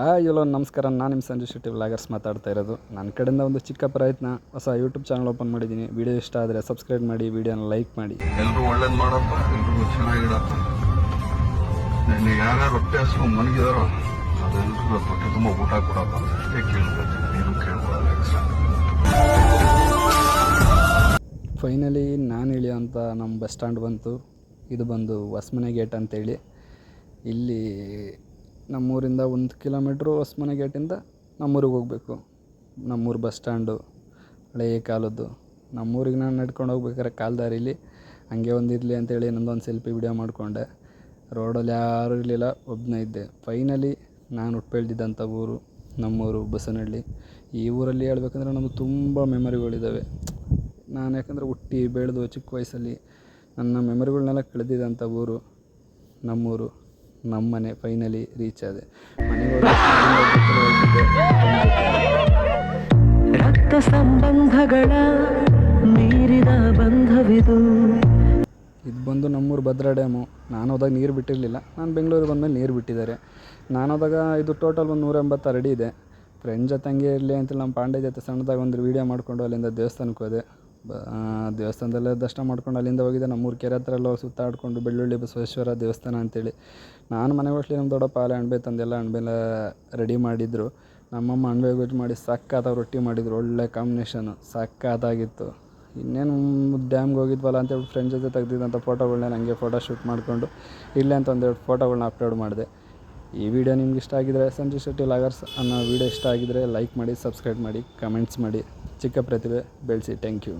ಎಲ್ಲೋ ನಮಸ್ಕಾರ. ನಾನು ನಿಮ್ಮ ಸಂಜಯ್ ಶೆಟ್ಟಿ ವ್ಲಾಗರ್ಸ್ ಮಾತಾಡ್ತಾ ಇರೋದು. ನನ್ನ ಕಡೆಯಿಂದ ಒಂದು ಚಿಕ್ಕ ಪ್ರಯತ್ನ, ಹೊಸ ಯೂಟ್ಯೂಬ್ ಚಾನಲ್ ಓಪನ್ ಮಾಡಿದ್ದೀನಿ. ವಿಡಿಯೋ ಇಷ್ಟ ಆದರೆ ಸಬ್ಸ್ಕ್ರೈಬ್ ಮಾಡಿ, ವಿಡಿಯೋನ ಲೈಕ್ ಮಾಡಿ. ಎಲ್ಲರೂ ಒಳ್ಳೇದು ಮಾಡಪ್ಪ, ಎಲ್ರಿಗೂ ಚೆನ್ನಾಗಿಡಪ್ಪ. ನಿನ್ನೆ ಯಾರ್ಯಾರು ಹೊಟ್ಟೆ ಹಸ್ಕೊಂಡು ಮನಗಿದಾರೋ ಅದೆಲ್ಲರಿಗೂ ಹೊಟ್ಟೆ ತುಂಬ ಊಟ ಕೊಡಪ್ಪ ಅಂತ ಅಷ್ಟೇ ಕೇಳ್ಕೊಳ್ತೀನಿ. ನೀನು ಕೇಳ್ಕೊಳ್ಳಲ್ಲ ಎಕ್ಸ್ಟ್ರಾ. ಫೈನಲಿ ನಾನು ಇಳಿಯೋಂಥ ನಮ್ಮ ಬಸ್ ಸ್ಟ್ಯಾಂಡ್ ಬಂತು. ಇದು ಬಂದು ಹೊಸ್ಮನೆ ಗೇಟ್ ಅಂತೇಳಿ. ಇಲ್ಲಿ ನಮ್ಮೂರಿಂದ 1 ಕಿಲೋಮೀಟ್ರು ಹೊಸ್ಮನೆ ಗೇಟಿಂದ ನಮ್ಮೂರಿಗೆ ಹೋಗಬೇಕು. ನಮ್ಮೂರು ಬಸ್ ಸ್ಟ್ಯಾಂಡು ಹಳೆಯ ಕಾಲದ್ದು. ನಮ್ಮೂರಿಗೆ ನಾನು ನಡ್ಕೊಂಡು ಹೋಗ್ಬೇಕಾದ್ರೆ ಕಾಲ್ದಾರಿಲಿ ಹಂಗೆ ಒಂದಿರಲಿ ಅಂತೇಳಿ ನಂದೊಂದು ಸೆಲ್ಫಿ ವಿಡಿಯೋ ಮಾಡಿಕೊಂಡೆ. ರೋಡಲ್ಲಿ ಯಾರೂ ಇರಲಿಲ್ಲ, ಒಬ್ಬನೇ ಇದ್ದೆ. ಫೈನಲಿ ನಾನು ಹುಟ್ಟು ಬೆಳೆದಿದ್ದಂಥ ಊರು ನಮ್ಮೂರು ಬಸವನಹಳ್ಳಿ. ಈ ಊರಲ್ಲಿ ಹೇಳ್ಬೇಕಂದ್ರೆ ನಮಗೆ ತುಂಬ ಮೆಮೊರಿಗಳಿದ್ದಾವೆ. ನಾನು ಯಾಕಂದರೆ ಹುಟ್ಟಿ ಬೆಳೆದು ಚಿಕ್ಕ ವಯಸ್ಸಲ್ಲಿ ನನ್ನ ಮೆಮೊರಿಗಳನ್ನೆಲ್ಲ ಕಳೆದಿದ್ದಂಥ ಊರು ನಮ್ಮೂರು. ನಮ್ಮ ಮನೆ ಫೈನಲಿ ರೀಚ್ ಆದೆ. ಮನೆಗೆ ರಕ್ತ ಸಂಬಂಧಗಳ ಮೀರಿದ ಬಂಧವಿದು. ಇದು ಬಂದು ನಮ್ಮೂರು ಭದ್ರಾ ಡ್ಯಾಮು. ನಾನು ಹೋದಾಗ ನೀರು ಬಿಟ್ಟಿರಲಿಲ್ಲ. ನಾನು ಬೆಂಗಳೂರಿಗೆ ಬಂದಮೇಲೆ ನೀರು ಬಿಟ್ಟಿದ್ದಾರೆ. ನಾನು ಹೋದಾಗ ಇದು ಟೋಟಲ್ ಒಂದು 180 ಅಡಿ ಇದೆ. ಫ್ರೆಂಡ್ ಜೊತೆ ಹಂಗೆ ಇರಲಿ ಅಂತೇಳಿ ನಮ್ಮ ಪಾಂಡೆ ಜೊತೆ ಸಣ್ಣದಾಗಿ ಒಂದು ವೀಡಿಯೋ ಮಾಡಿಕೊಂಡು ಅಲ್ಲಿಂದ ದೇವಸ್ಥಾನಕ್ಕೆ ಹೋದೆ. ದೇವಸ್ಥಾನದಲ್ಲೇ ದರ್ಶನ ಮಾಡ್ಕೊಂಡು ಅಲ್ಲಿಂದ ಹೋಗಿದ್ದೆ. ನಮ್ಮೂರು ಕೆರೆ ಹತ್ರ ಎಲ್ಲ ಸುತ್ತಾಡಿಕೊಂಡು ಬೆಳ್ಳುಳ್ಳಿ ಬಸವೇಶ್ವರ ದೇವಸ್ಥಾನ ಅಂತೇಳಿ. ನಾನು ಮನೆಗೆ ಹೋಗ್ಲಿ ನಮ್ಮ ದೊಡ್ಡಪ್ಪ ಅಲ್ಲೇ ಅಣಬೆ ತಂದೆಲ್ಲ ಅಣಬೆಲ್ಲ ರೆಡಿ ಮಾಡಿದ್ರು. ನಮ್ಮಮ್ಮ ಅಣಬೆ ಗೊಜ್ಜು ಮಾಡಿ ಸಕ್ಕತ್ತಾಗಿ ರೊಟ್ಟಿ ಮಾಡಿದ್ರು. ಒಳ್ಳೆ ಕಾಂಬಿನೇಷನು, ಸಕ್ಕತ್ತಾಗಿತ್ತು. ಇನ್ನೇನು ಡ್ಯಾಮ್ಗೆ ಹೋಗಿದ್ವಲ್ಲ ಅಂತೇಳಿ ಫ್ರೆಂಡ್ ಜೊತೆ ತೆಗ್ದಿದ್ದಂಥ ಫೋಟೋಗಳ್ನ ನನಗೆ ಫೋಟೋ ಶೂಟ್ ಮಾಡಿಕೊಂಡು ಇಲ್ಲೇ ಅಂತ ಒಂದೆರಡು ಫೋಟೋಗಳ್ನ ಅಪ್ಲೋಡ್ ಮಾಡಿದೆ. ಈ ವಿಡಿಯೋ ನಿಮ್ಗೆ ಇಷ್ಟ ಆಗಿದರೆ, ಸಂಜಯ್ ಶೆಟ್ಟಿ ವ್ಲಾಗರ್ಸ್ ಅನ್ನೋ ವಿಡಿಯೋ ಇಷ್ಟ ಆಗಿದರೆ ಲೈಕ್ ಮಾಡಿ, ಸಬ್ಸ್ಕ್ರೈಬ್ ಮಾಡಿ, ಕಮೆಂಟ್ಸ್ ಮಾಡಿ. ಚಿಕ್ಕ ಪ್ರತಿಭೆ ಬೆಳೆಸಿ. Thank you.